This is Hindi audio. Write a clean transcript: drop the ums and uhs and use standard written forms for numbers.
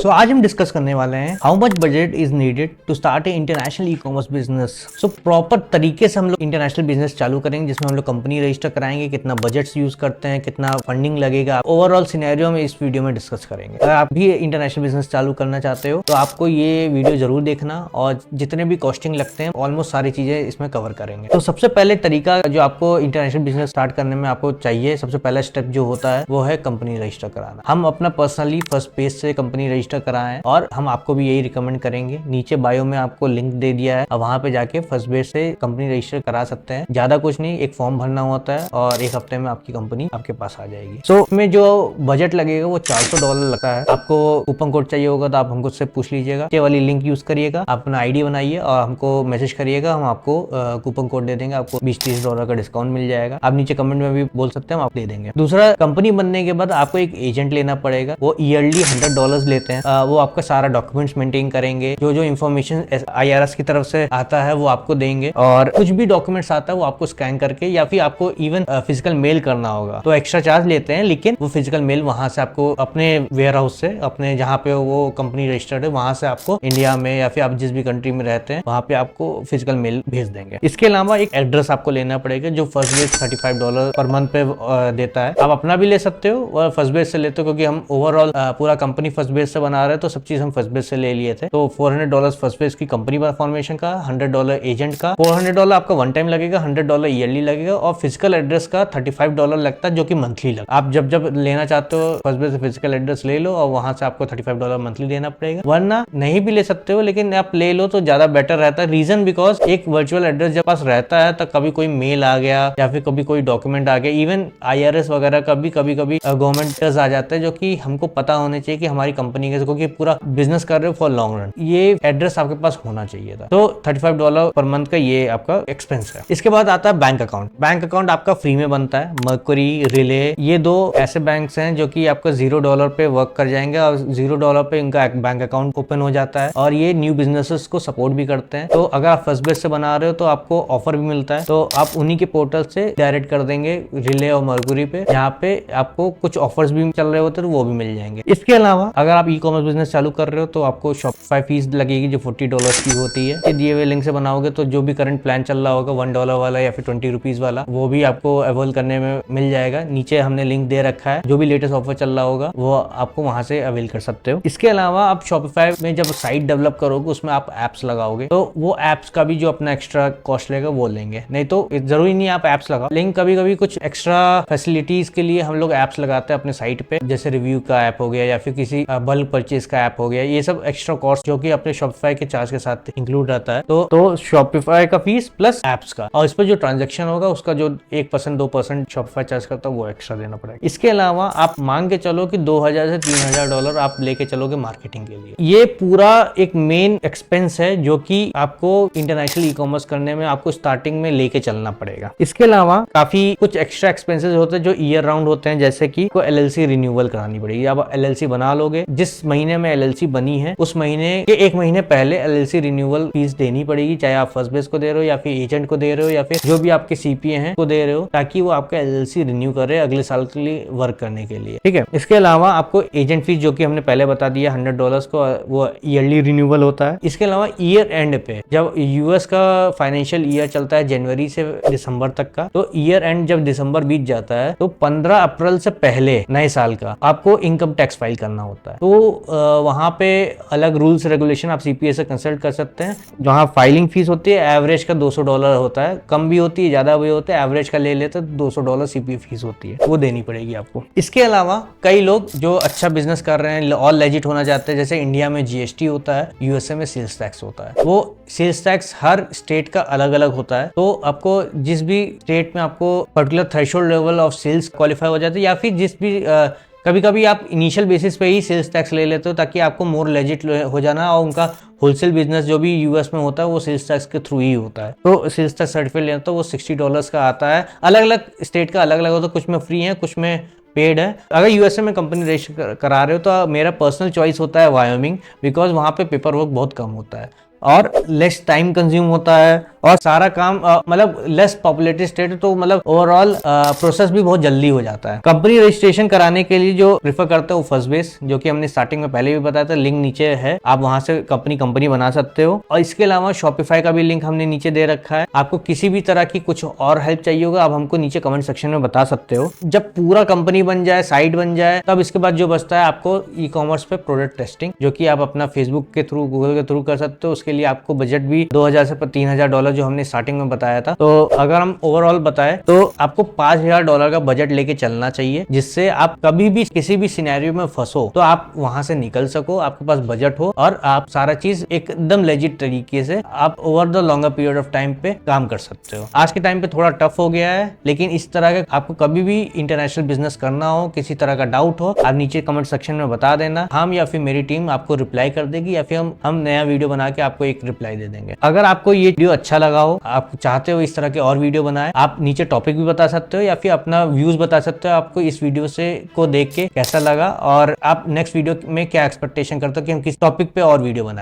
सो आज हम डिस्कस करने वाले हैं how much budget is needed to start a international e commerce business. So proper तरीके से हम लोग इंटरनेशनल बिजनेस चालू करेंगे, जिसमें हम लोग कंपनी रजिस्टर कराएंगे, कितना बजट यूज करते हैं, कितना फंडिंग लगेगा, ओवरऑल सिनेरियो में इस वीडियो में डिस्कस करेंगे। अगर आप भी इंटरनेशनल बिजनेस चालू करना चाहते हो तो आपको ये वीडियो जरूर देखना, और जितने भी कॉस्टिंग लगते हैं ऑलमोस्ट सारी चीजें इसमें कवर करेंगे। तो सबसे पहले तरीका जो आपको इंटरनेशनल बिजनेस स्टार्ट करने में आपको चाहिए, सबसे पहला स्टेप जो होता है वो है कंपनी रजिस्टर कराना। हम अपना पर्सनली फर्स्ट पेज से कंपनी रजिस्टर कराएं और हम आपको भी यही रिकमेंड करेंगे। नीचे बायो में आपको लिंक दे दिया है, वहां पे जाके फर्स्ट पेज से कंपनी रजिस्टर करा सकते हैं। ज्यादा कुछ नहीं, एक फॉर्म भरना होता है और एक हफ्ते में आपकी कंपनी आपके पास आ जाएगी। सो इसमें जो बजट लगेगा वो $400 लगता है। आपको कूपन कोड चाहिए होगा तो आप हमको से पूछ लीजिएगा, ये वाली लिंक यूज करिएगा, अपना आईडी बनाइए और हमको मैसेज करिएगा, हम आपको कूपन कोड दे देंगे, आपको $20-30 का डिस्काउंट मिल जाएगा। आप नीचे कमेंट में भी बोल सकते हैं, हम आप दे देंगे। दूसरा, कंपनी बनने के बाद आपको एक एजेंट लेना पड़ेगा, वो ईयरली $100 लेते हैं। वो आपका सारा डॉक्यूमेंट्स मेंटेन करेंगे, जो इन्फॉर्मेशन IRS की तरफ से आता है वो आपको देंगे, और कुछ भी डॉक्यूमेंट्स आता है वो आपको स्कैन करके या फिर आपको इवन फिजिकल मेल करना होगा तो एक्स्ट्रा चार्ज लेते हैं, लेकिन वो फिजिकल मेल वहां से आपको अपने वेयर हाउस से, अपने जहाँ पे वो कंपनी रजिस्टर्ड है वहां से आपको इंडिया में या फिर आप जिस भी कंट्री में रहते हैं वहां पे आपको फिजिकल मेल भेज देंगे। इसके अलावा एक एड्रेस आपको लेना पड़ेगा जो फर्स्ट बेस $35 पर मंथ पे देता है। आप अपना भी ले सकते हो और फर्स्ट बेस से लेते हो, क्योंकि हम ओवरऑल पूरा कंपनी फर्स्ट बेस से बना रहे हैं तो सब चीज हम फर्स्ट बेस से ले लिए थे। तो $400 फर्स्ट बेस की कंपनी फॉर्मेशन का, $100 एजेंट का, $400 आपका वन टाइम लगेगा, $100 ईयरली लगेगा, और फिजिकल एड्रेस का $35 लगता है जो कि मंथली लगता है। आप जब लेना चाहते हो फर्स्ट बेस से फिजिकल एड्रेस ले लो और वहां से आपको $35 मंथली देना पड़ेगा, वरना नहीं भी ले सकते हो, लेकिन आप ले लो तो ज्यादा बेटर रहता है। रीजन बिकॉज एक वर्चुअल एड्रेस जब पास रहता है तो कभी कोई मेल आ गया या फिर कभी कोई डॉक्यूमेंट आ गया, इवन IRS वगैरह का भी कभी गवर्नमेंट आ जाता है, जो कि हमको पता होने चाहिए कि हमारी कंपनी के, क्योंकि पूरा बिजनेस कर रहे हो फॉर लॉन्ग रन, ये एड्रेस आपके पास होना चाहिए था। तो $35 पर मंथ का ये आपका एक्सपेंस है। इसके बाद आता है बैंक अकाउंट। बैंक अकाउंट आपका फ्री में बनता है। मर्क्यूरी, रिले, ये दो ऐसे बैंक्स हैं जो कि आपका $0 पे वर्क कर जाएंगे और $0 पे इनका बैंक अकाउंट ओपन हो जाता है, और ये न्यू बिजनेसेस को सपोर्ट भी करते हैं। तो अगर आप फर्स्ट बेस से बना रहे हो तो आपको ऑफर भी मिलता है, तो आप उन्हीं के पोर्टल से डायरेक्ट कर देंगे रिले और मर्क्यूरी पे, जहाँ पे आपको कुछ ऑफर्स भी चल रहे होते हैं तो वो भी मिल जाएंगे। इसके अलावा अगर आप ई कॉमर्स बिजनेस चालू कर रहे हो तो आपको शॉपिफाई फीस लगेगी जो $40 की होती है। दिए हुए लिंक से बनाओगे तो जो भी करंट प्लान चल रहा होगा $1 वाला या फिर ₹20 वाला, वो भी आपको अवेल करने में मिल जाएगा। नीचे हमने लिंक दे रखा है, जो भी लेटेस्ट ऑफर चल रहा होगा वो आपको वहां से अवेल कर सकते हो। इसके अलावा आप शॉपिफाई में जब साइट डेवलप करोगे उसमें आप एप्स लगाओगे तो वो एप्स का भी जो अपना एक्स्ट्रा कॉस्ट रहेगा वो लेंगे। नहीं तो जरूरी नहीं आप एप्स लगाओ, लेकिन कभी कभी कुछ एक्स्ट्रा फैसिलिटीज के लिए हम लोग एप्स लगाते हैं अपने साइट पे, जैसे रिव्यू का ऐप हो गया या फिर किसी बल्क परचेज का ऐप हो गया। ये सब एक्स्ट्रा कॉस्ट जो कि अपने शॉपिफाई के चार्ज के साथ इंक्लूड रहता है। तो शॉपिफाई का फीस प्लस एप्स का, और इस पर जो ट्रांजेक्शन होगा उसका जो 1% 2% शॉपिफाई चार्ज करता है वो एक्स्ट्रा देना पड़ेगा। इसके अलावा आप मांग के चलो कि $2000 से $3000 आप लेके चलोगे मार्केटिंग के लिए। ये पूरा एक मेन एक्सपेंस है जो कि आपको इंटरनेशनल ई कॉमर्स करने में आपको स्टार्टिंग में लेके चलना पड़ेगा। इसके अलावा काफी कुछ एक्स्ट्रा एक्सपेंसेस होते हैं जो ईयर राउंड होते हैं, जैसे कि को LLC रिन्यूअल करानी पड़ेगी। आप LLC बना लोगे, जिस महीने में LLC बनी है उस महीने के 1 महीने पहले LLC रिन्यूअल फीस देनी पड़ेगी, चाहे आप फर्स्ट बेस को दे रहे हो या फिर एजेंट को दे रहे हो या फिर जो भी आपके CPA हैं को दे रहे हो, ताकि वो आपका LLC रिन्यू करे अगले साल के लिए वर्क करने के लिए। ठीक है। इसके अलावा आपको एजेंट फीस, जो कि हमने पहले बता दिया $100 को, वो ईयरली रिन्यूअल होता है। इसके अलावा ईयर एंड पे, जब US का फाइनेंशियल ईयर चलता है जनवरी से दिसंबर तक का, तो ईयर एंड जब दिसंबर बीत जाता है तो 15 अप्रैल से पहले नए साल का आपको इनकम टैक्स फाइल करना होता है। तो वहां पे अलग रूल्स रेगुलेशन आप CPA से कंसल्ट कर सकते हैं। जहाँ फाइलिंग फीस होती है एवरेज का $200 होता है, कम भी होती है ज्यादा भी होता है, एवरेज का ले लेते तो $200 CPA फीस होती है, वो देनी पड़ेगी आपको। इसके अलावा कई लोग जो अच्छा बिजनेस कर रहे हैं और लेजिट होना चाहते हैं, जैसे इंडिया में GST होता है, USA में सेल्स टैक्स होता है, वो सेल्स टैक्स हर स्टेट का अलग अलग होता है। तो आपको जिस भी स्टेट में आपको particular threshold level of sales qualify हो जाते हैं, या फिर जिस भी कभी कभी आप इनिशियल बेसिस पे ही सेल्स टैक्स ले लेते हो ताकि आपको मोर लेजिट हो जाना, और उनका होलसेल बिजनेस जो भी US में होता है वो सेल्स टैक्स के थ्रू ही होता है। तो सेल्स टैक्स सर्टिफिकेट लेना तो वो $60 का आता है। अलग अलग स्टेट का अलग अलग होता है, कुछ में फ्री है कुछ में पेड है। अगर USA में कंपनी रजिस्टर करा रहे हो तो मेरा पर्सनल चॉइस होता है वायोमिंग, बिकॉज वहाँ पे पेपर वर्क बहुत कम होता है और लेस टाइम कंज्यूम होता है और सारा काम मतलब लेस पॉपुलेटेड स्टेट है, तो मतलब ओवरऑल प्रोसेस भी बहुत जल्दी हो जाता है। कंपनी रजिस्ट्रेशन कराने के लिए जो प्रेफर करते हो फर्स्टबेस, जो कि हमने स्टार्टिंग में पहले भी बताया था, लिंक नीचे है, आप वहां से कंपनी बना सकते हो। और इसके अलावा शॉपिफाई का भी लिंक हमने नीचे दे रखा है। आपको किसी भी तरह की कुछ और हेल्प चाहिए होगा, आप हमको नीचे कमेंट सेक्शन में बता सकते हो। जब पूरा कंपनी बन जाए, साइट बन जाए, तब इसके बाद जो बचता है आपको ई कॉमर्स पे प्रोडक्ट टेस्टिंग, जो कि आप अपना फेसबुक के थ्रू, गूगल के थ्रू कर सकते हो। उसके लिए आपको बजट भी $2000 से $3000 जो हमने स्टार्टिंग में बताया था। तो अगर हम ओवरऑल बताएं तो आपको $5000 का बजट लेके चलना चाहिए, जिससे आप कभी भी किसी भी सिनेरियो में फंसो तो आप वहां से निकल सको, आपके पास बजट हो और आप सारा चीज एकदम लेजिट तरीके से आप over the longer period of time पे काम कर सकते हो। आज के टाइम पे थोड़ा टफ हो गया है, लेकिन इस तरह के आपको कभी भी इंटरनेशनल बिजनेस करना हो, किसी तरह का डाउट हो, आप नीचे कमेंट सेक्शन में बता देना। हम या फिर मेरी टीम आपको रिप्लाई कर देगी, या फिर हम नया वीडियो बना के आपको एक रिप्लाई दे देंगे। अगर आपको ये वीडियो अच्छा लगा हो, आप चाहते हो इस तरह के और वीडियो बनाए, आप नीचे टॉपिक भी बता सकते हो या फिर अपना व्यूज बता सकते हो, आपको इस वीडियो से को देख के कैसा लगा और आप नेक्स्ट वीडियो में क्या एक्सपेक्टेशन करते हो कि हम किस टॉपिक पे और वीडियो बनाए।